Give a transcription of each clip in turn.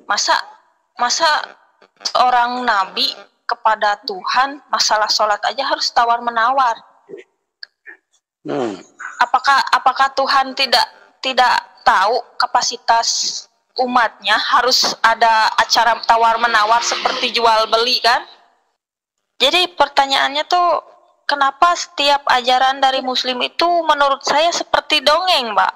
Masa masa seorang nabi kepada Tuhan masalah sholat aja harus tawar menawar. Apakah Tuhan tidak tahu kapasitas umatnya harus ada acara tawar menawar seperti jual beli kan? Jadi pertanyaannya tuh, kenapa setiap ajaran dari Muslim itu menurut saya seperti dongeng, Mbak?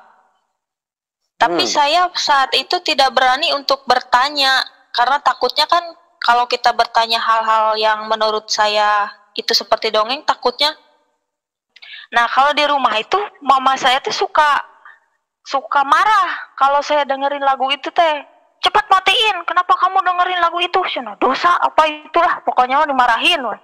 Tapi saya saat itu tidak berani untuk bertanya, karena takutnya kan kalau kita bertanya hal-hal yang menurut saya itu seperti dongeng, takutnya. Nah, kalau di rumah itu mama saya tuh suka marah kalau saya dengerin lagu itu teh. Cepat matiin, kenapa kamu dengerin lagu itu? Sana dosa apa itulah, pokoknya dimarahin. Woy.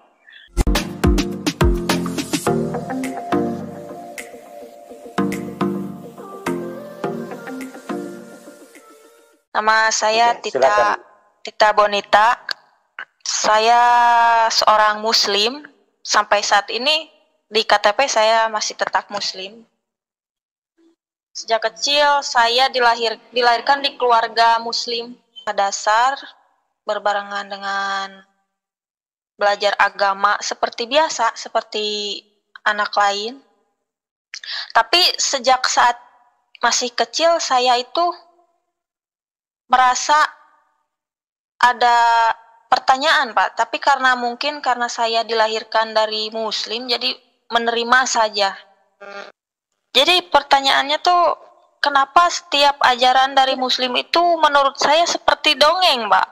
Nama saya Tita Bonita. Saya seorang Muslim. Sampai saat ini di KTP saya masih tetap Muslim. Sejak kecil saya dilahirkan di keluarga Muslim. Dasar berbarengan dengan belajar agama seperti biasa, seperti anak lain. Tapi sejak saat masih kecil saya itu merasa ada pertanyaan, Pak. Tapi mungkin karena saya dilahirkan dari Muslim, jadi menerima saja. Jadi pertanyaannya tuh, kenapa setiap ajaran dari Muslim itu menurut saya seperti dongeng, Mbak?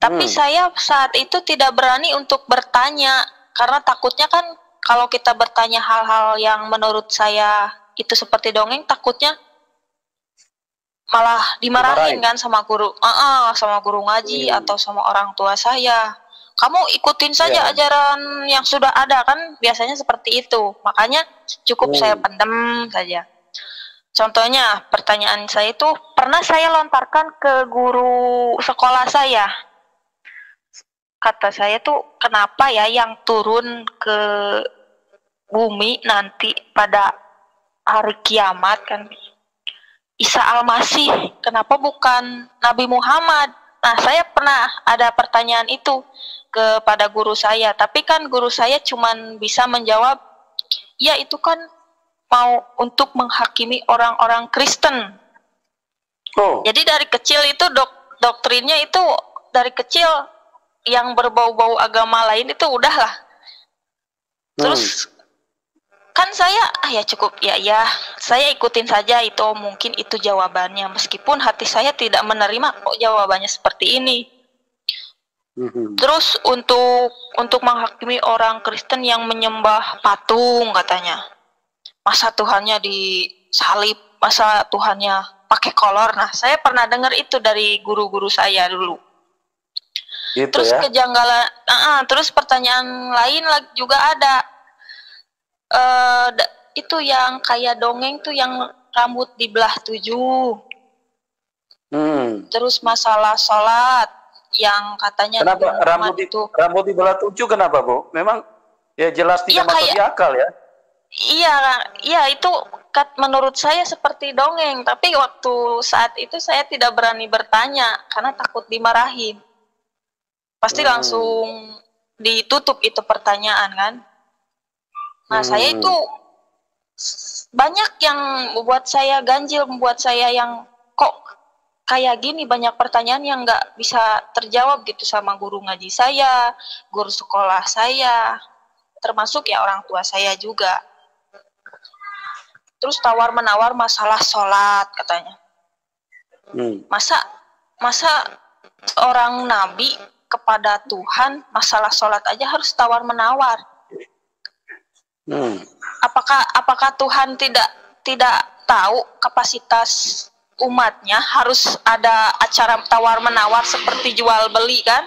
Tapi saya saat itu tidak berani untuk bertanya, karena takutnya kan kalau kita bertanya hal-hal yang menurut saya itu seperti dongeng, takutnya malah dimarahin kan sama guru, sama guru ngaji atau sama orang tua saya. Kamu ikutin saja ajaran yang sudah ada kan, biasanya seperti itu. Makanya cukup saya pendem saja. Contohnya pertanyaan saya itu pernah saya lontarkan ke guru sekolah saya. Kata saya tuh, kenapa ya yang turun ke bumi nanti pada hari kiamat kan Isa Al-Masih, kenapa bukan Nabi Muhammad? Nah, saya pernah ada pertanyaan itu kepada guru saya, tapi kan guru saya cuman bisa menjawab, ya itu kan mau untuk menghakimi orang-orang Kristen. Jadi dari kecil itu doktrinnya itu dari kecil yang berbau-bau agama lain itu udahlah. Terus kan saya ya cukup ya saya ikutin saja itu, mungkin itu jawabannya, meskipun hati saya tidak menerima kok jawabannya seperti ini. Terus untuk menghakimi orang Kristen yang menyembah patung, katanya masa Tuhannya disalib, masa Tuhannya pakai kolor. Nah, saya pernah dengar itu dari guru-guru saya dulu. Gitu terus ya? Kejanggalan, terus pertanyaan lain juga ada. Itu yang kayak dongeng tuh yang rambut dibelah 7. Terus masalah sholat yang katanya kenapa rambut dibelah 7 kenapa, Bu? Memang ya jelas tidak masuk di akal ya. Iya itu menurut saya seperti dongeng, tapi waktu saat itu saya tidak berani bertanya karena takut dimarahin. Pasti langsung ditutup itu pertanyaan kan. Nah, saya itu banyak yang membuat saya ganjil, membuat saya yang kok kayak gini, banyak pertanyaan yang nggak bisa terjawab gitu sama guru ngaji saya, guru sekolah saya, termasuk ya orang tua saya juga. Terus tawar-menawar masalah sholat katanya. Masa orang nabi kepada Tuhan masalah sholat aja harus tawar-menawar. Apakah Tuhan tidak tahu kapasitas umatnya harus ada acara tawar menawar seperti jual beli kan?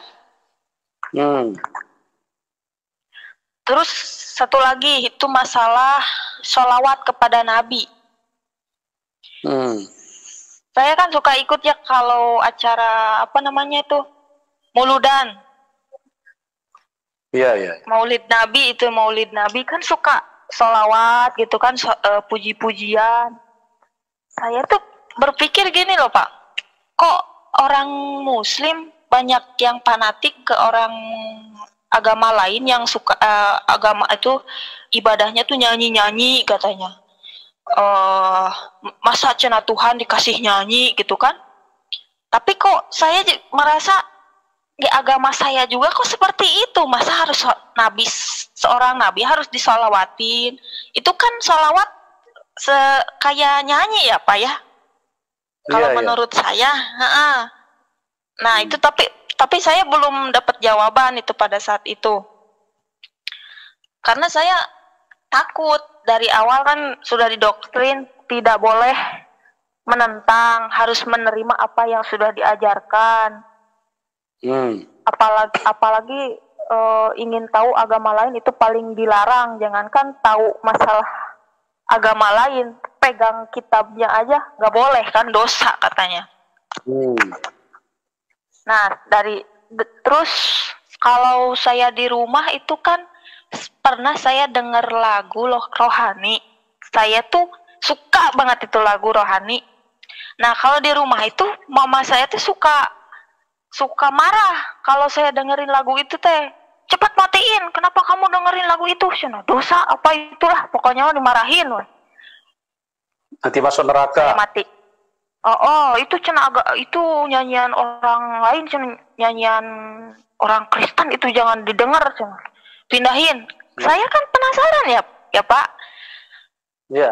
Terus satu lagi itu masalah sholawat kepada Nabi. Saya kan suka ikut ya kalau acara apa namanya itu Mauludan. Iya. Maulid Nabi kan suka sholawat gitu kan, puji-pujian. Saya tuh berpikir gini loh Pak, kok orang Muslim banyak yang fanatik ke orang agama lain yang suka agama itu ibadahnya tuh nyanyi-nyanyi katanya. Masa cenah Tuhan dikasih nyanyi gitu kan? Tapi kok saya merasa di agama saya juga kok seperti itu. Masa harus seorang nabi harus disolawatin? Itu kan solawat kayak nyanyi ya Pak ya? Kalau menurut saya, nah itu tapi saya belum dapat jawaban itu pada saat itu. Karena saya takut dari awal kan sudah didoktrin tidak boleh menentang, harus menerima apa yang sudah diajarkan. Apalagi ingin tahu agama lain itu paling dilarang. Jangankan tahu masalah agama lain, pegang kitabnya aja nggak boleh kan, dosa katanya. Nah terus kalau saya di rumah itu kan pernah saya dengar lagu rohani. Saya tuh suka banget itu lagu rohani. Nah kalau di rumah itu mama saya tuh suka marah kalau saya dengerin lagu itu teh. Cepat matiin, kenapa kamu dengerin lagu itu? Dosa apa itulah, pokoknya dimarahin. Nanti masuk neraka. Saya mati. Itu itu nyanyian orang lain, nyanyian orang Kristen itu jangan didengar, pindahin. Saya kan penasaran ya Pak.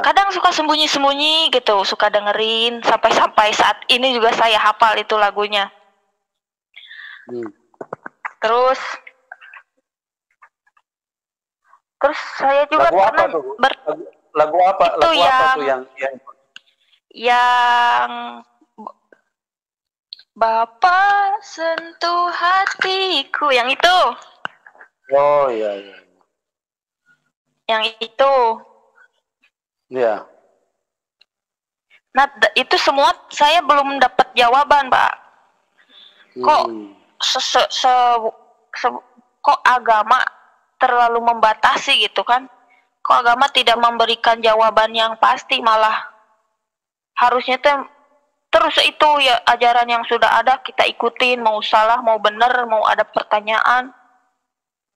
Kadang suka sembunyi-sembunyi gitu, suka dengerin sampai saat ini juga saya hafal itu lagunya. Terus saya juga lagu pernah lagu apa tuh yang Bapa sentuh hatiku, yang itu. Oh iya. Yang itu. Iya. Nah, itu semua saya belum dapat jawaban, Pak. Kok kok agama terlalu membatasi gitu kan? Kok agama tidak memberikan jawaban yang pasti, malah harusnya terus itu ya ajaran yang sudah ada kita ikutin, mau salah, mau benar, mau ada pertanyaan,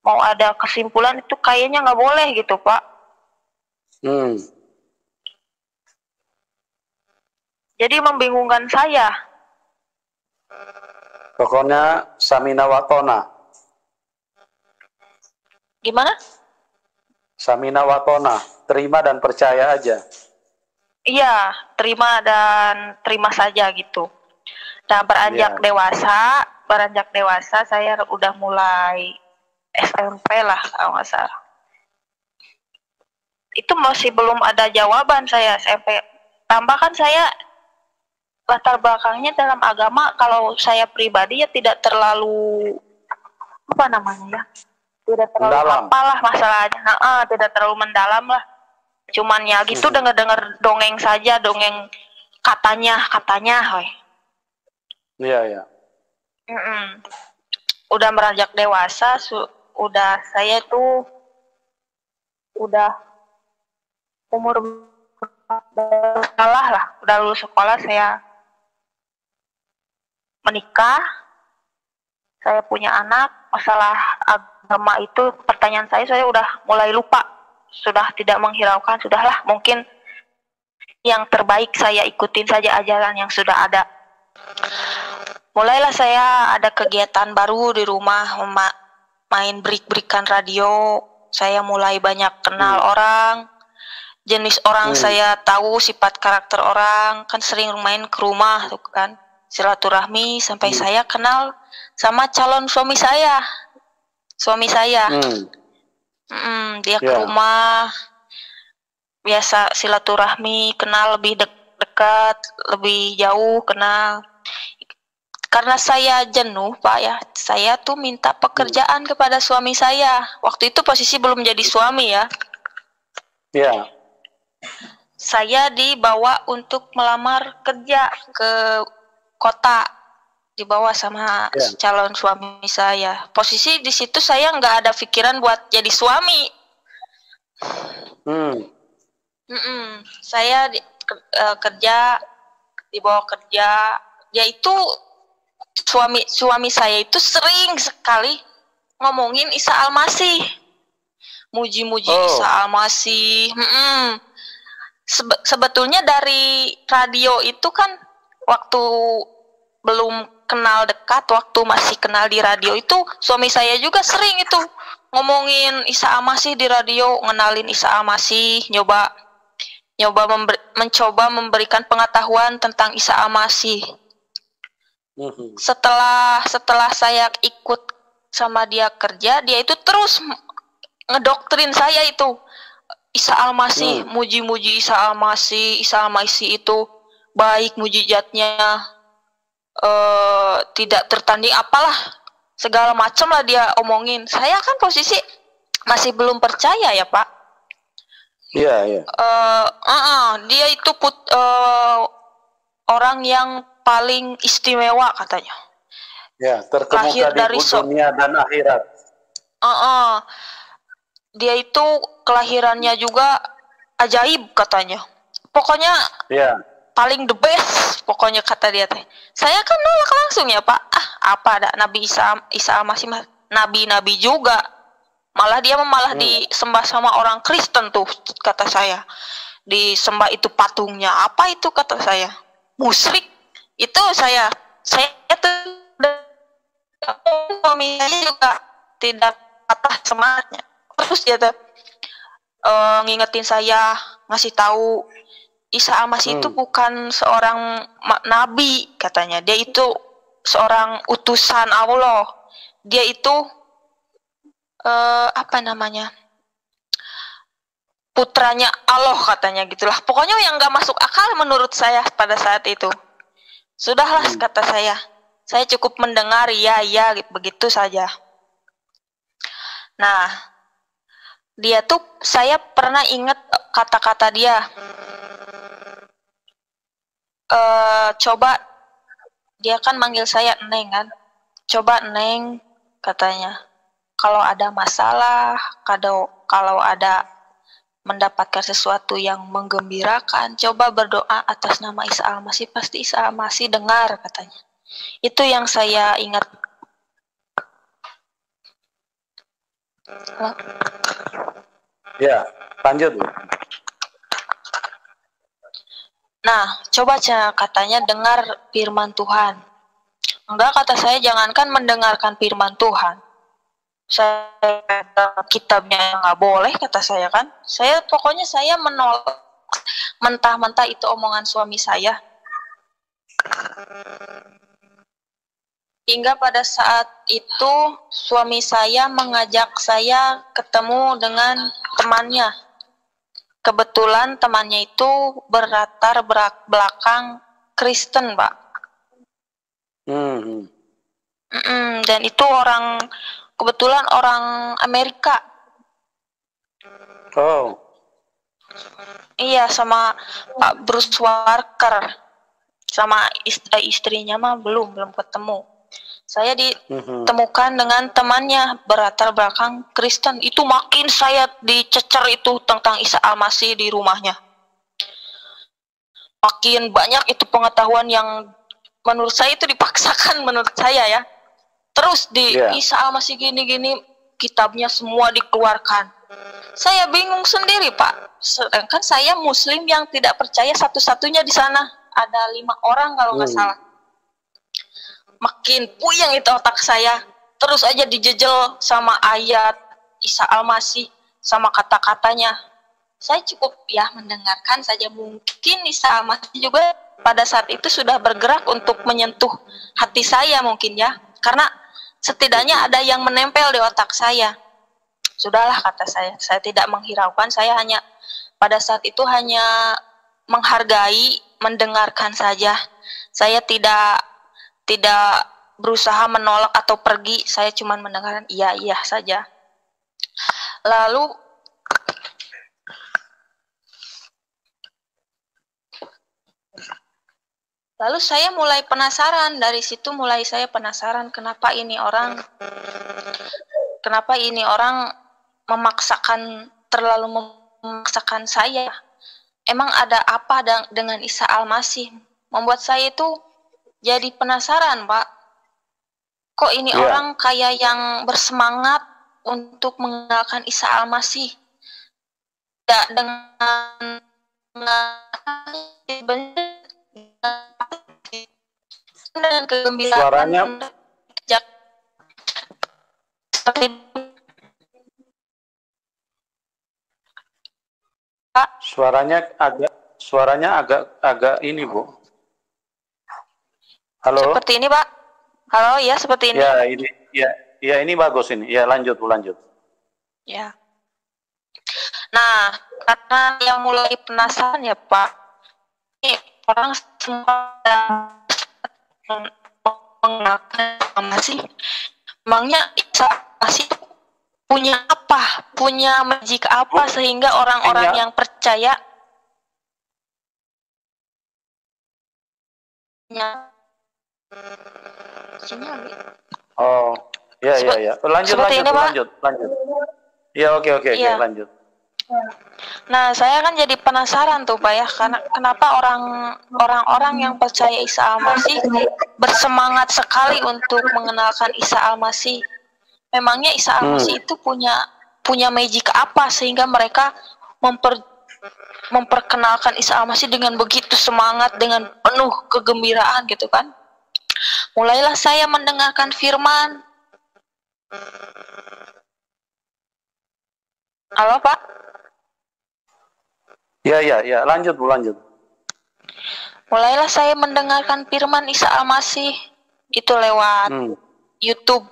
mau ada kesimpulan, itu kayaknya nggak boleh gitu Pak. Jadi membingungkan saya. Pokoknya samina wa tona. Gimana? Samina wa tona, terima dan percaya aja. Iya, terima dan terima saja gitu. Nah, beranjak dewasa saya udah mulai SMP lah kalau nggak salah. Itu masih belum ada jawaban saya SMP. Tambahkan saya latar belakangnya dalam agama, kalau saya pribadi ya tidak terlalu tidak terlalu apalah masalahnya, tidak terlalu mendalam lah. Cuman ya gitu dengar dongeng saja, dongeng katanya, Iya. Udah beranjak dewasa, saya tuh udah umur udah lulus sekolah, saya menikah, saya punya anak. Masalah agama itu pertanyaan saya udah mulai lupa, sudah tidak menghiraukan, sudahlah mungkin yang terbaik saya ikutin saja ajaran yang sudah ada. Mulailah saya ada kegiatan baru di rumah, main break-breakan radio. Saya mulai banyak kenal orang, jenis orang saya tahu, sifat karakter orang, kan sering main ke rumah tuh kan, silaturahmi sampai saya kenal sama calon suami saya. Dia ke rumah, biasa silaturahmi, kenal lebih dekat, lebih jauh kenal. Karena saya jenuh Pak ya, saya tuh minta pekerjaan kepada suami saya. Waktu itu posisi belum jadi suami ya. Iya. Saya dibawa untuk melamar kerja ke kota, dibawa sama calon suami saya. Posisi di situ saya nggak ada pikiran buat jadi suami. Saya dibawa kerja, yaitu suami saya itu sering sekali ngomongin Isa Al-Masih, muji-muji Isa Al-Masih. Sebetulnya dari radio itu kan waktu belum kenal dekat, waktu masih kenal di radio itu suami saya juga sering itu ngomongin Isa Al-Masih di radio, ngenalin Isa Al-Masih, mencoba memberikan pengetahuan tentang Isa Al-Masih. Setelah saya ikut sama dia kerja, dia itu terus ngedoktrin saya itu Isa Al-Masih, muji-muji Isa Al-Masih itu baik, mujizatnya tidak tertanding, apalah segala macam lah dia omongin. Saya kan posisi masih belum percaya ya Pak. Iya. Dia itu orang yang paling istimewa katanya. Ya, terkemuka di dunia dan akhirat. Dia itu kelahirannya juga ajaib katanya. Pokoknya paling the best, pokoknya kata dia teh. Saya kan nolak langsung ya Pak. Apa ada Nabi Isa Al-Masih nabi juga. Malah dia disembah sama orang Kristen tuh, kata saya. Disembah itu patungnya. Apa itu kata saya? Musyrik. Itu saya tuh suaminya juga tidak patah semangatnya. Terus dia tuh ngingetin saya, ngasih tahu Isa Al-Masih itu bukan seorang nabi katanya. Dia itu seorang utusan Allah. Dia itu putranya Allah katanya gitulah. Pokoknya yang nggak masuk akal menurut saya pada saat itu. Sudahlah kata saya cukup mendengar ya begitu saja. Nah, dia tuh, saya pernah ingat kata-kata dia. Coba, dia kan manggil saya Neng kan. Coba Neng katanya, kalau ada masalah, kalau ada mendapatkan sesuatu yang menggembirakan, coba berdoa atas nama Isa Al-Masih, pasti Isa Al-Masih dengar katanya. Itu yang saya ingat. Ya, lanjut. Nah, coba katanya dengar firman Tuhan. Enggak, kata saya, jangankan mendengarkan firman Tuhan. Kitabnya nggak boleh, kata saya kan. Pokoknya saya menolak mentah-mentah itu omongan suami saya. Hingga pada saat itu suami saya mengajak saya ketemu dengan temannya. Kebetulan temannya itu berlatar belakang Kristen, Pak. Dan itu kebetulan orang Amerika. Iya, sama Pak Bruce Walker. Sama istrinya mah belum ketemu. Saya ditemukan dengan temannya berlatar belakang Kristen. Itu makin saya dicecer itu tentang Isa Al-Masih di rumahnya. Makin banyak itu pengetahuan yang menurut saya itu dipaksakan, menurut saya ya. Terus Isa Al-Masih gini-gini, kitabnya semua dikeluarkan. Saya bingung sendiri, Pak. Sedangkan saya Muslim yang tidak percaya satu-satunya di sana. Ada 5 orang kalau nggak salah. Makin puyeng itu otak saya. Terus aja dijejel sama ayat Isa Al-Masih, sama kata-katanya. Saya cukup mendengarkan saja. Mungkin Isa Al-Masih juga pada saat itu sudah bergerak untuk menyentuh hati saya mungkin ya. Karena setidaknya ada yang menempel di otak saya. Sudahlah, kata saya tidak menghiraukan. Saya hanya pada saat itu hanya menghargai, mendengarkan saja. Saya tidak berusaha menolak atau pergi. Saya cuma mendengarkan iya saja. Lalu saya mulai penasaran. Dari situ mulai saya penasaran kenapa ini orang terlalu memaksakan saya. Emang ada apa dengan Isa Al-Masih? Membuat saya itu jadi penasaran, Pak. kok ini orang kayak yang bersemangat untuk mengenalkan Isa Al-Masih. Tidak dengan kegembiraan. Suaranya suaranya agak ini, Bu. Halo. Seperti ini, Pak. Halo, ya seperti ini. Ya ini bagus ini. Ya lanjut, Bu, lanjut. Ya. Nah, karena yang mulai penasaran ya Pak, ini orang semua mengenalkan masih, emangnya Isa masih punya apa, punya magic apa sehingga orang-orang yang percaya Oh, ya. Lanjut. Ya, oke, lanjut. Nah, saya kan jadi penasaran tuh Pak ya, karena kenapa orang-orang yang percaya Isa Al-Masih bersemangat sekali untuk mengenalkan Isa Al-Masih. Memangnya Isa Al-Masih itu punya magic apa sehingga mereka memperkenalkan Isa Al-Masih dengan begitu semangat, dengan penuh kegembiraan gitu kan? Mulailah saya mendengarkan firman. Halo Pak? Ya, lanjut, Bu, lanjut. Mulailah saya mendengarkan firman Isa Al-Masih itu lewat YouTube.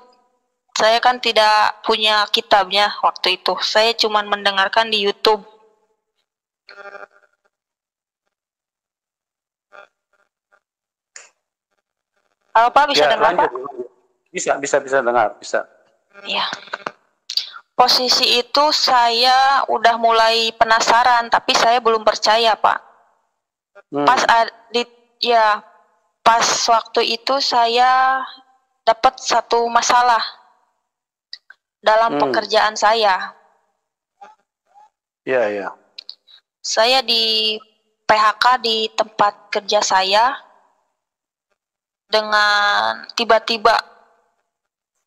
Saya kan tidak punya kitabnya waktu itu. Saya cuma mendengarkan di YouTube. Halo Pak, bisa dengar Pak? Bisa dengar, bisa. Ya. Posisi itu saya udah mulai penasaran, tapi saya belum percaya Pak. Pas waktu itu saya dapat satu masalah dalam pekerjaan saya. Iya. Saya di PHK di tempat kerja saya dengan tiba-tiba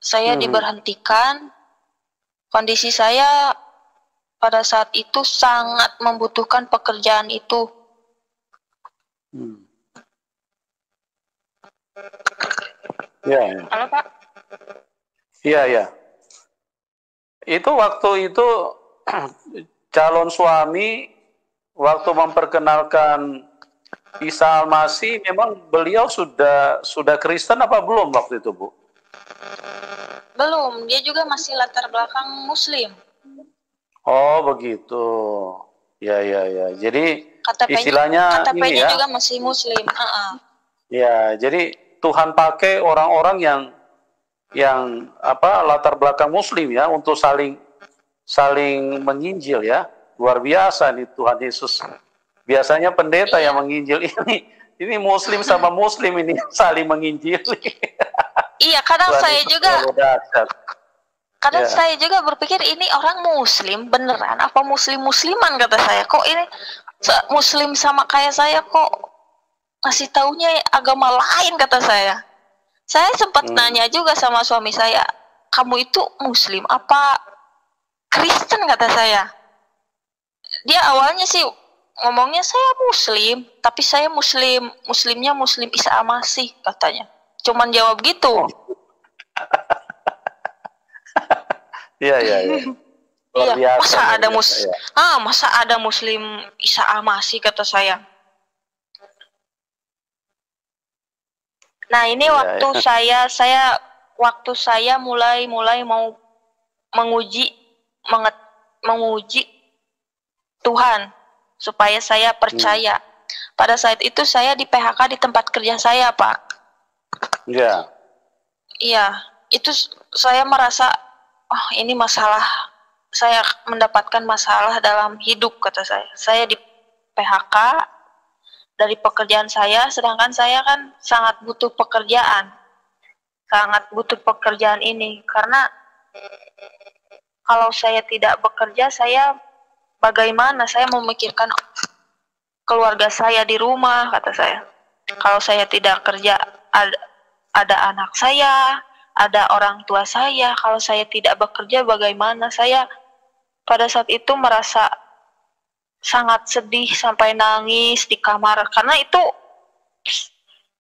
saya diberhentikan. Kondisi saya pada saat itu sangat membutuhkan pekerjaan itu. Ya. Halo Pak? Iya. Itu waktu itu calon suami waktu memperkenalkan Isa Al-Masih, memang beliau sudah Kristen apa belum waktu itu, Bu? Belum, dia juga masih latar belakang Muslim. Oh begitu, ya. Jadi istilahnya KTP-nya juga masih Muslim. Ya, jadi Tuhan pakai orang-orang yang latar belakang Muslim ya untuk saling menginjil ya. Luar biasa nih Tuhan Yesus. Biasanya pendeta yang menginjil, ini Muslim sama Muslim ini saling menginjili. Iya, kadang saya juga berpikir ini orang Muslim beneran apa Musliman kata saya. Kok ini Muslim sama kayak saya kok ngasih taunya agama lain kata saya. Saya sempat nanya juga sama suami saya, kamu itu Muslim apa Kristen kata saya. Dia awalnya sih ngomongnya saya Muslim, tapi saya Muslimnya Muslim Isa Al-Masih katanya. Cuman jawab gitu. Iya. Iya, masa ada Muslim Isa Al-Masih kata saya. Nah, ini waktu saya mulai mau menguji Tuhan supaya saya percaya. Pada saat itu saya di PHK di tempat kerja saya, Pak. Iya. Iya, itu saya merasa, ini masalah. Saya mendapatkan masalah dalam hidup kata saya. Saya di PHK dari pekerjaan saya, sedangkan saya kan sangat butuh pekerjaan. Sangat butuh pekerjaan ini karena kalau saya tidak bekerja, saya bagaimana saya memikirkan keluarga saya di rumah kata saya. Kalau saya tidak kerja, ada anak saya, ada orang tua saya. Kalau saya tidak bekerja bagaimana? Saya pada saat itu merasa sangat sedih sampai nangis di kamar, karena itu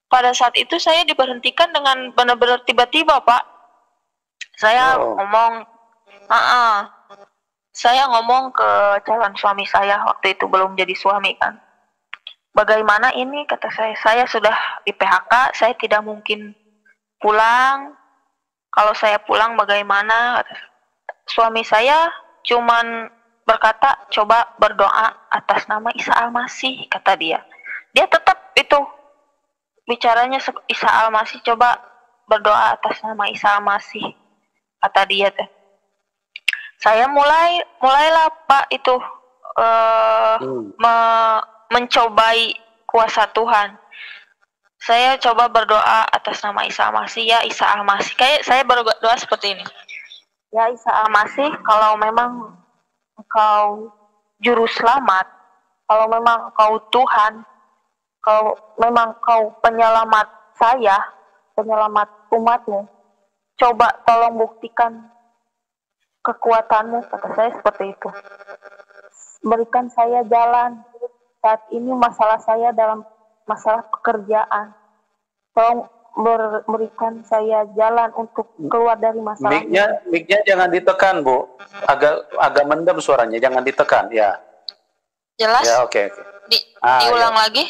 pada saat itu saya diberhentikan dengan benar-benar tiba-tiba, Pak. Saya ngomong, saya ngomong ke calon suami saya, waktu itu belum jadi suami kan. Bagaimana ini, kata saya sudah di PHK, saya tidak mungkin pulang. Kalau saya pulang bagaimana? Suami saya cuman berkata, coba berdoa atas nama Isa Al-Masih, kata dia. Dia tetap itu bicaranya Isa Al-Masih, coba berdoa atas nama Isa Al-Masih, kata dia teh. Saya mulailah Pak itu mencobai kuasa Tuhan. Saya coba berdoa atas nama Isa Al-Masih, ya Isa Al-Masih. Kayak saya berdoa seperti ini. Ya Isa Al-Masih, kalau memang Engkau juru selamat, kalau memang Engkau Tuhan, kalau memang Engkau penyelamat saya, penyelamat umatmu, coba tolong buktikan kekuatanmu, kata saya seperti itu. Berikan saya jalan. Saat ini masalah saya dalam masalah pekerjaan. Tolong berikan saya jalan untuk keluar dari masalah ini. Mic-nya jangan ditekan, Bu. Agak mendem suaranya, jangan ditekan, ya. Jelas? Ya, oke. Diulang lagi?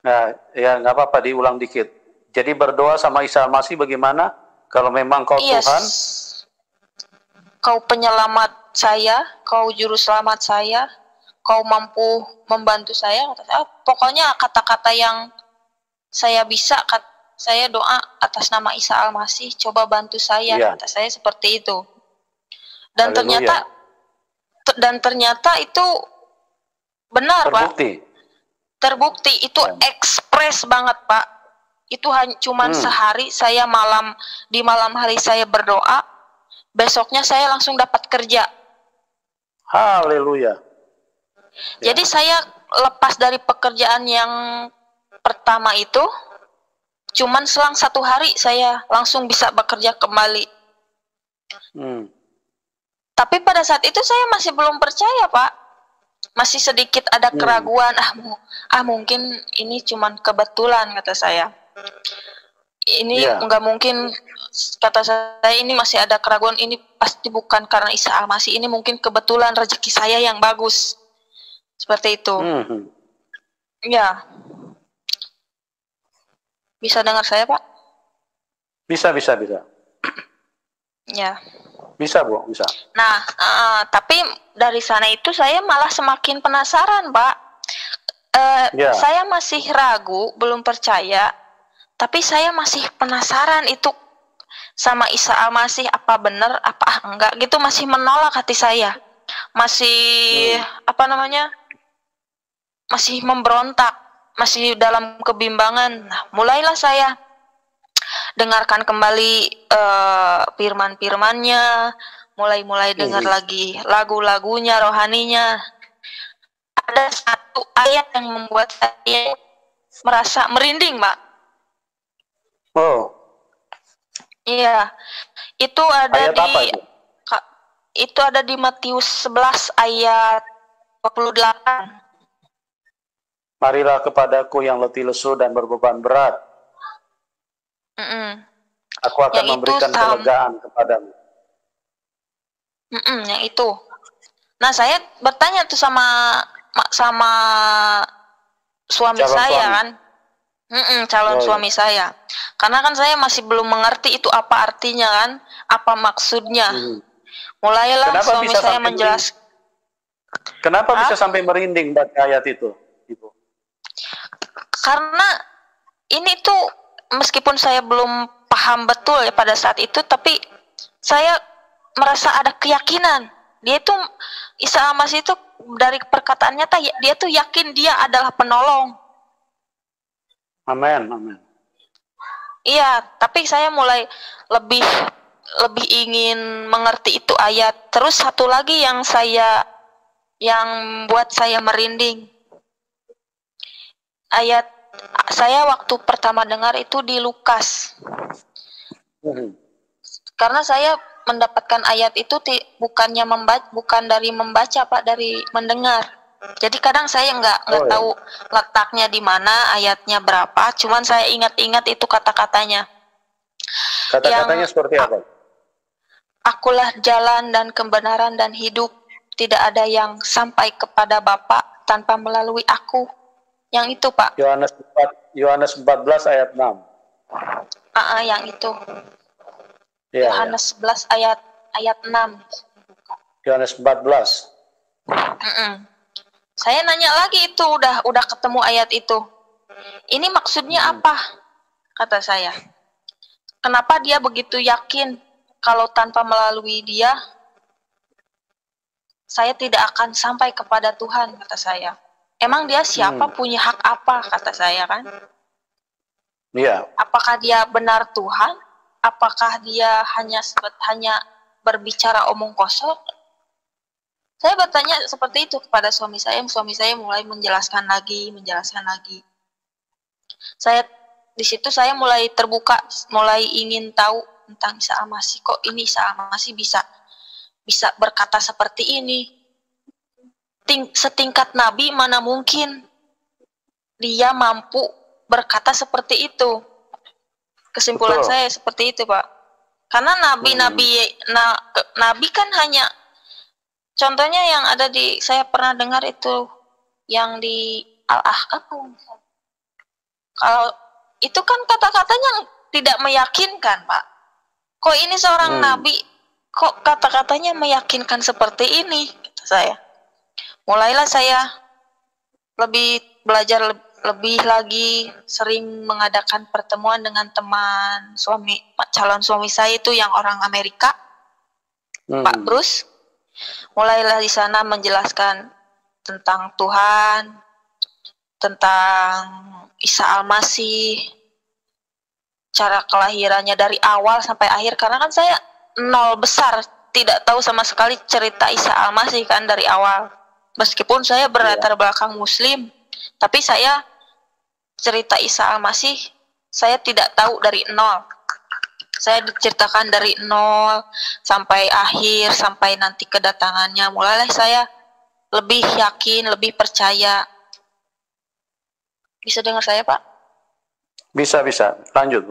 Nah, ya nggak apa-apa, diulang dikit. Jadi berdoa sama Isa Al-Masih bagaimana? Kalau memang Kau Tuhan, Kau penyelamat saya, Kau juru selamat saya, Kau mampu membantu saya. Pokoknya kata-kata yang saya bisa, saya doa atas nama Isa Al-Masih, coba bantu saya, kata saya seperti itu. Dan ternyata itu benar, terbukti. Pak. Terbukti itu ekspres banget, Pak. Itu hanya cuman sehari, saya di malam hari saya berdoa, besoknya saya langsung dapat kerja. Haleluya. Jadi saya lepas dari pekerjaan yang pertama itu, cuman selang 1 hari saya langsung bisa bekerja kembali. Tapi pada saat itu saya masih belum percaya, Pak. Masih sedikit ada keraguan, mungkin ini cuman kebetulan, kata saya. Ini nggak mungkin, kata saya, ini masih ada keraguan, ini pasti bukan karena Isa Al-Masih, ini mungkin kebetulan rezeki saya yang bagus. Seperti itu. Ya. Bisa dengar saya, Pak? Bisa. Ya. Bisa, Bu, bisa. Nah, tapi dari sana itu saya malah semakin penasaran, Pak. Saya masih ragu, belum percaya, tapi saya masih penasaran itu sama Isa Al-Masih, apa benar, apa enggak, gitu, masih menolak hati saya. Masih, masih memberontak, masih dalam kebimbangan. Nah, mulailah saya dengarkan kembali firman-firmannya, mulai dengar lagi lagu-lagunya, rohaninya. Ada satu ayat yang membuat saya merasa merinding, Pak. Iya, itu ada itu ada di Matius 11 ayat 28. Marilah kepadaku yang letih lesu dan berbeban berat. Aku akan memberikan kelegaan kepadamu. Yang itu. Nah, saya bertanya tuh sama suami saya kan. Calon suami saya. Karena kan saya masih belum mengerti itu apa artinya kan, apa maksudnya. Mulailah suami saya menjelaskan. Kenapa bisa sampai merinding baca ayat itu, Ibu? Karena ini tuh meskipun saya belum paham betul ya pada saat itu, tapi saya merasa ada keyakinan. Dia tuh Isa Al-Masih itu dari perkataannya dia tuh yakin dia adalah penolong. Amin. Iya, tapi saya mulai lebih ingin mengerti itu ayat. Terus satu lagi yang buat saya merinding. Ayat saya waktu pertama dengar itu di Lukas. Karena saya mendapatkan ayat itu bukannya bukan dari membaca Pak, dari mendengar. Jadi kadang saya nggak tahu letaknya di mana, ayatnya berapa. Cuman saya ingat-ingat itu kata-katanya. Kata-katanya seperti apa? Akulah jalan dan kebenaran dan hidup. Tidak ada yang sampai kepada Bapa tanpa melalui aku. Yang itu Pak. Yohanes 14 ayat 6. Yang itu. Ya, Yohanes 11 ayat 6. Yohanes 14. Saya nanya lagi itu, udah ketemu ayat itu. Ini maksudnya apa? Kata saya. Kenapa dia begitu yakin kalau tanpa melalui dia saya tidak akan sampai kepada Tuhan, kata saya. Emang dia siapa, punya hak apa, kata saya kan? Iya. Apakah dia benar Tuhan? Apakah dia hanya berbicara omong kosong? Saya bertanya seperti itu kepada suami saya. Suami saya mulai menjelaskan lagi. Di situ saya mulai terbuka, mulai ingin tahu tentang Isa Al-Masih. Kok ini Isa Al-Masih bisa berkata seperti ini? Setingkat Nabi mana mungkin dia mampu berkata seperti itu? Kesimpulan Betul. saya seperti itu Pak. Karena Nabi kan hanya, contohnya yang ada saya pernah dengar itu yang di Al-Ahqaf. Kalau itu kan kata-katanya tidak meyakinkan Pak. Kok ini seorang Nabi, kok kata-katanya meyakinkan seperti ini, kata saya. Mulailah saya belajar lebih lagi, sering mengadakan pertemuan dengan teman calon suami saya itu yang orang Amerika, Pak Bruce. Mulailah di sana menjelaskan tentang Tuhan, tentang Isa Al-Masih, cara kelahirannya dari awal sampai akhir. Karena kan saya nol besar, tidak tahu sama sekali cerita Isa Al-Masih kan dari awal. Meskipun saya berlatar belakang Muslim, tapi saya cerita Isa Al-Masih saya tidak tahu dari nol. Saya diceritakan dari nol sampai akhir, sampai nanti kedatangannya. Mulailah saya lebih yakin, lebih percaya. Bisa dengar saya Pak? Bisa. Lanjut.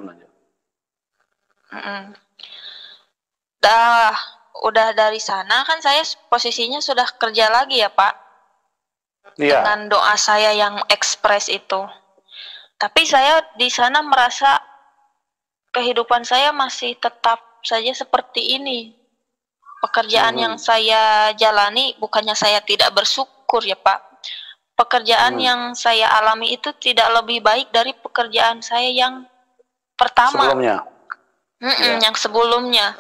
Udah dari sana kan saya posisinya sudah kerja lagi ya Pak. Iya. Dengan doa saya yang ekspres itu. Tapi saya di sana merasa kehidupan saya masih tetap saja seperti ini. Pekerjaan yang saya jalani, bukannya saya tidak bersyukur ya Pak. Pekerjaan yang saya alami itu tidak lebih baik dari pekerjaan saya yang pertama. Sebelumnya. Yang sebelumnya.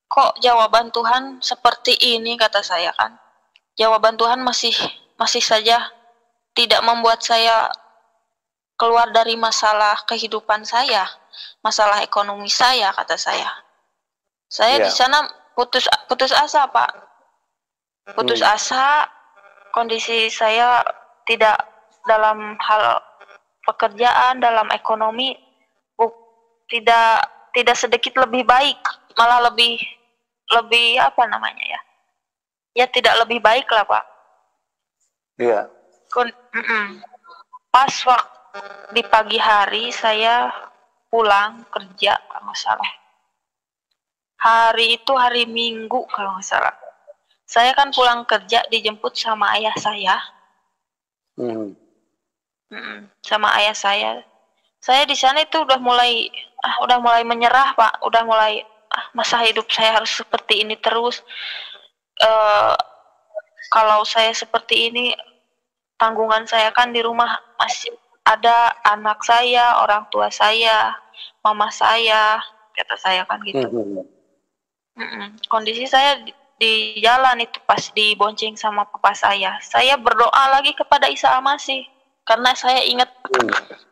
Kok jawaban Tuhan seperti ini, kata saya kan. Jawaban Tuhan masih saja tidak membuat saya keluar dari masalah kehidupan saya, masalah ekonomi saya, kata saya. Saya di sana putus asa Pak. Putus asa, kondisi saya tidak dalam hal pekerjaan, dalam ekonomi tidak sedikit lebih baik, malah lebih apa namanya ya? Ya tidak lebih baik lah Pak. Iya. Pas waktu di pagi hari saya pulang kerja kalau nggak salah. Hari itu hari Minggu kalau nggak salah. Saya kan pulang kerja dijemput sama ayah saya. Sama ayah saya. Saya di sana itu udah mulai menyerah Pak, udah mulai masa hidup saya harus seperti ini terus. Kalau saya seperti ini, tanggungan saya kan di rumah masih ada anak saya, orang tua saya, mama saya, kata saya kan gitu. Kondisi saya di jalan itu pas dibonceng sama papa saya berdoa lagi kepada Isa Al-Masih. Karena saya ingat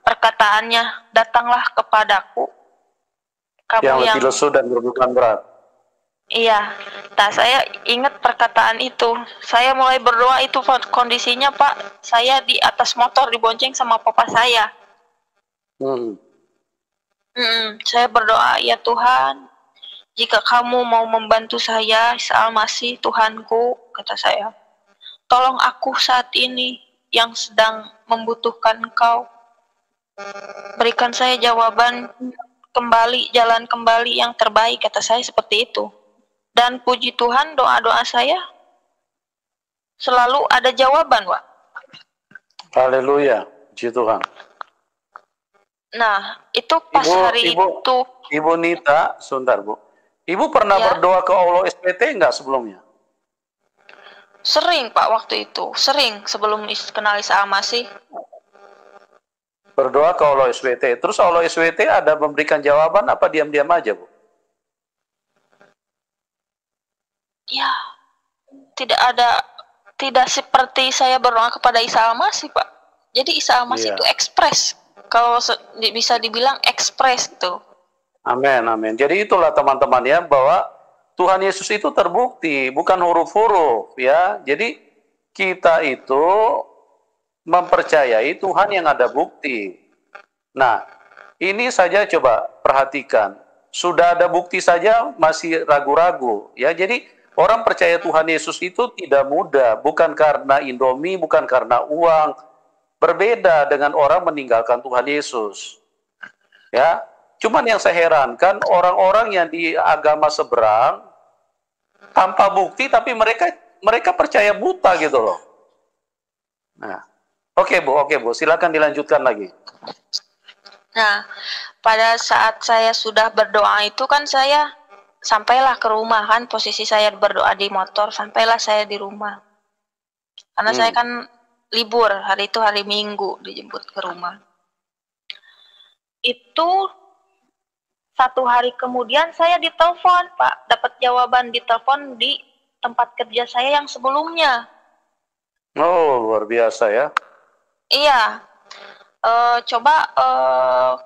perkataannya, datanglah kepadaku kamu yang letih lesu dan berbeban berat. Iya, saya ingat perkataan itu. Saya mulai berdoa itu kondisinya Pak, saya di atas motor dibonceng sama papa saya. Saya berdoa, ya Tuhan, jika kamu mau membantu saya, Isa Al-Masih, Tuhanku, kata saya, tolong aku saat ini yang sedang membutuhkan Engkau. Berikan saya jawaban kembali, jalan kembali yang terbaik, kata saya seperti itu. Dan puji Tuhan, doa-doa saya selalu ada jawaban, Pak. Haleluya, puji Tuhan. Nah, itu pas hari itu. Ibu Nita, sebentar Bu. Ibu pernah berdoa ke Allah SPT enggak sebelumnya? Sering Pak waktu itu, sering sebelum kenal Isa Al-Masih. Berdoa ke Allah SWT. Terus Allah SWT ada memberikan jawaban apa diam-diam aja, Bu? Ya, tidak seperti saya berdoa kepada Isa Al-Masih, Pak. Jadi Isa Al-Masih itu ekspres. Kalau bisa dibilang ekspres itu. Amin, amin. Jadi itulah teman-teman ya, bahwa Tuhan Yesus itu terbukti, bukan huruf-huruf ya. Jadi kita itu mempercayai Tuhan yang ada bukti. Nah, ini saja coba perhatikan. Sudah ada bukti saja masih ragu-ragu ya. Jadi orang percaya Tuhan Yesus itu tidak mudah, bukan karena Indomie, bukan karena uang. Berbeda dengan orang meninggalkan Tuhan Yesus. Ya, cuman yang saya herankan orang-orang yang di agama seberang tanpa bukti tapi mereka percaya buta gitu loh. Nah, oke Bu, silakan dilanjutkan lagi. Nah, pada saat saya sudah berdoa itu kan saya sampailah ke rumah kan, posisi saya berdoa di motor, sampailah saya di rumah. Karena saya kan libur, hari itu hari Minggu dijemput ke rumah. Itu 1 hari kemudian saya ditelepon, Pak. Dapat jawaban ditelepon di tempat kerja saya yang sebelumnya. Oh, luar biasa ya. Iya. Coba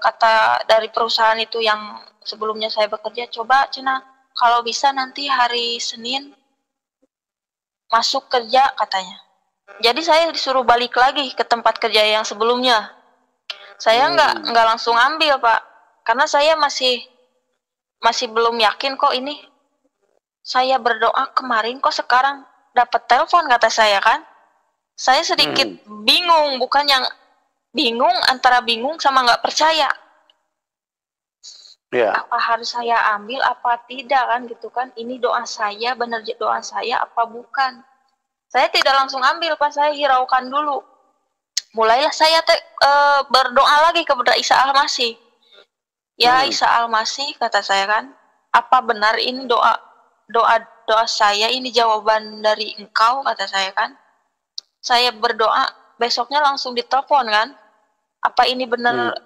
kata dari perusahaan itu yang sebelumnya saya bekerja, coba Cina kalau bisa nanti hari Senin masuk kerja katanya. Jadi saya disuruh balik lagi ke tempat kerja yang sebelumnya. Saya nggak langsung ambil Pak, karena saya masih belum yakin kok ini. Saya berdoa kemarin kok sekarang dapat telepon kata saya kan. Saya sedikit bingung, bukan yang bingung, antara bingung sama nggak percaya. Apa harus saya ambil apa tidak kan gitu kan? Ini doa saya, benar doa saya apa bukan? Saya tidak langsung ambil, Pak. Saya hiraukan dulu. Mulailah saya berdoa lagi kepada Isa Al-Masih. Ya Isa Al-Masih, kata saya kan, apa benar ini doa saya ini jawaban dari Engkau, kata saya kan. Saya berdoa, besoknya langsung ditelepon kan. Apa ini benar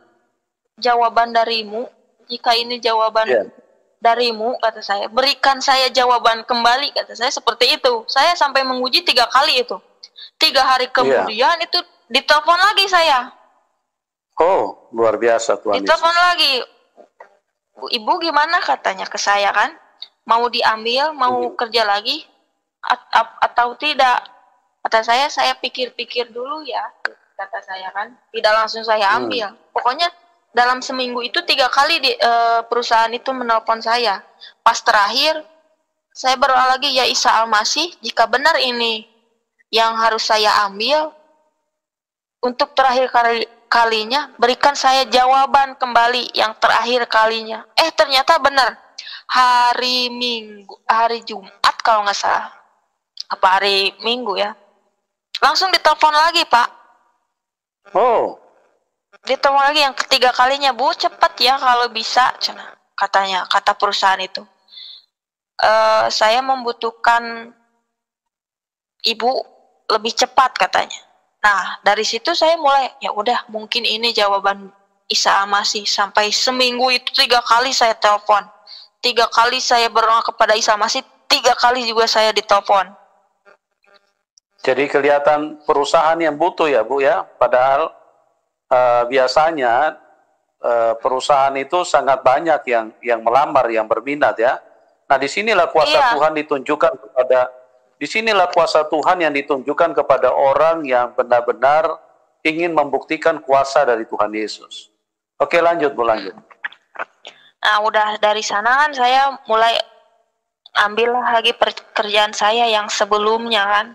jawaban darimu? Jika ini jawaban darimu, kata saya, berikan saya jawaban kembali, kata saya seperti itu. Saya sampai menguji 3 kali itu. 3 hari kemudian itu ditelepon lagi saya. Oh, luar biasa Tuhan Yesus. Ditelepon lagi. Ibu gimana katanya ke saya kan? Mau diambil, mau kerja lagi atau tidak? Kata saya pikir-pikir dulu ya, kata saya kan. Tidak langsung saya ambil. Pokoknya dalam seminggu itu 3 kali perusahaan itu menelpon saya. Pas terakhir, saya berdoa lagi, ya Isa Al-Masih, jika benar ini yang harus saya ambil, untuk terakhir kalinya, berikan saya jawaban kembali yang terakhir kalinya. Ternyata benar. Hari Jumat kalau nggak salah. Apa hari Minggu ya. Langsung ditelepon lagi, Pak. Oh. Ditelepon lagi yang ketiga kalinya, Bu, cepat ya kalau bisa, katanya, kata perusahaan itu. Saya membutuhkan Ibu lebih cepat katanya. Nah, dari situ saya mulai, ya udah mungkin ini jawaban Isa Al-Masih. Sampai seminggu itu 3 kali saya telepon. 3 kali saya berdoa kepada Isa Al-Masih, 3 kali juga saya ditelepon. Jadi kelihatan perusahaan yang butuh ya Bu ya, padahal biasanya perusahaan itu sangat banyak yang melamar, yang berminat ya. Nah, disinilah kuasa Tuhan ditunjukkan kepada orang yang benar-benar ingin membuktikan kuasa dari Tuhan Yesus. Oke, lanjut Bu, lanjut. Nah, udah dari sana kan saya mulai ambil lagi pekerjaan saya yang sebelumnya kan.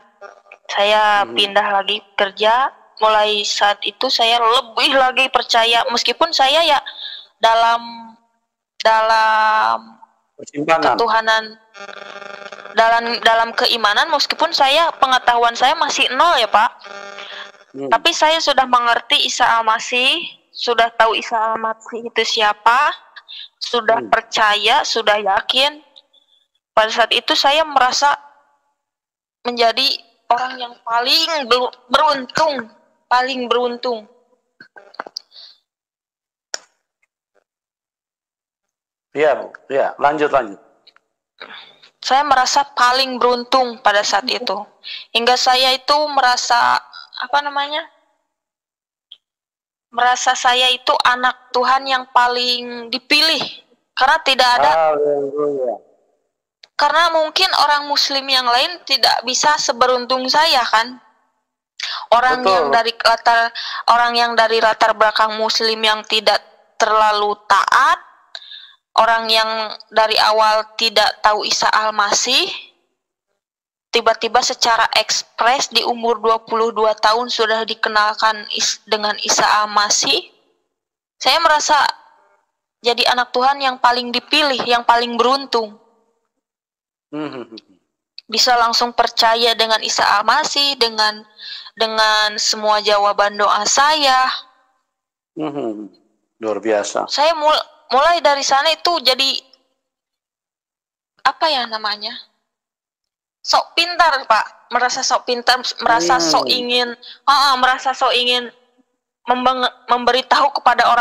Saya pindah lagi kerja. Mulai saat itu saya lebih lagi percaya, meskipun saya ya dalam dalam Persimpangan. ketuhanan, dalam keimanan, meskipun saya pengetahuan saya masih nol ya Pak. Tapi saya sudah mengerti Isa Al-Masih, sudah tahu Isa Al-Masih itu siapa, sudah percaya, sudah yakin. Pada saat itu saya merasa menjadi orang yang paling beruntung, paling beruntung. Iya, Bu. Iya, lanjut. Saya merasa paling beruntung pada saat itu. Hingga saya itu merasa, merasa saya itu anak Tuhan yang paling dipilih. Karena tidak ada, karena mungkin orang muslim yang lain tidak bisa seberuntung saya kan. Orang yang dari latar belakang muslim yang tidak terlalu taat, orang yang dari awal tidak tahu Isa Al-Masih, tiba-tiba secara ekspres di umur 22 tahun sudah dikenalkan dengan Isa Al-Masih. Saya merasa jadi anak Tuhan yang paling dipilih, yang paling beruntung. Bisa langsung percaya dengan Isa Al-Masih, dengan semua jawaban doa saya. Luar biasa. Saya mulai dari sana itu jadi apa ya namanya? Sok pintar, Pak. Merasa sok pintar, merasa sok ingin memberitahu kepada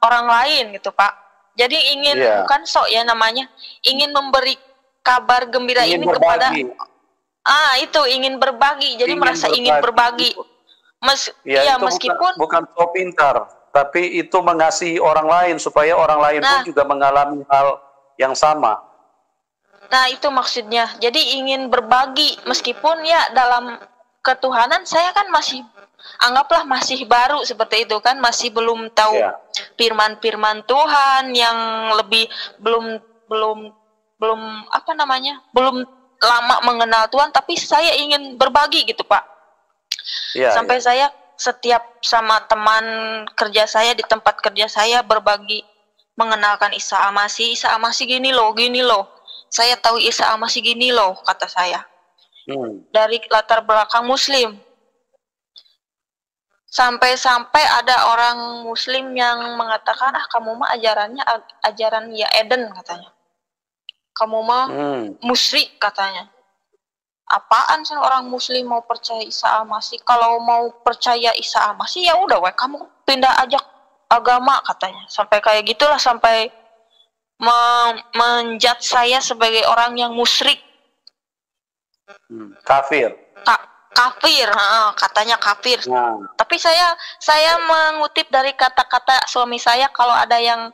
orang lain gitu, Pak. Jadi ingin bukan sok ya namanya, ingin memberi kabar gembira ingin ini berbagi. Kepada itu ingin berbagi. Jadi merasa ingin berbagi. Meskipun bukan sok pintar, tapi itu mengasihi orang lain supaya orang lain pun juga mengalami hal yang sama. Nah, itu maksudnya. Jadi ingin berbagi, meskipun ya dalam ketuhanan saya kan masih, anggaplah masih baru seperti itu kan, masih belum tahu firman-firman Tuhan yang lebih belum lama mengenal Tuhan, tapi saya ingin berbagi gitu, Pak. Sampai saya setiap sama teman kerja saya di tempat kerja saya berbagi, mengenalkan Isa Al-Masih. Isa Al-Masih gini loh. Saya tahu Isa Al-Masih gini loh, kata saya. Dari latar belakang muslim. Sampai-sampai ada orang muslim yang mengatakan, kamu mah ajaran ya Eden, katanya. Kamu mah musyrik, katanya. Apaan sih orang muslim mau percaya Isa Al-Masih? Kalau mau percaya Isa Al-Masih ya udah kamu pindah aja agama, katanya. Sampai kayak gitulah, sampai menjat saya sebagai orang yang musyrik. Kafir. Kafir, katanya kafir. Tapi saya mengutip dari kata-kata suami saya, kalau ada yang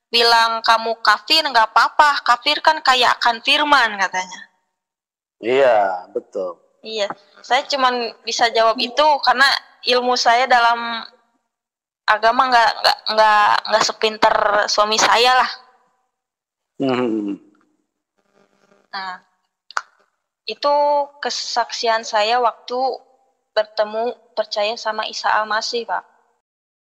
bilang kamu kafir nggak apa-apa, kafir kan kayak akan firman, katanya. Iya, betul. Iya, saya cuma bisa jawab itu karena ilmu saya dalam agama nggak sepinter suami saya lah. Nah, itu kesaksian saya waktu bertemu percaya sama Isa Al-Masih, Pak.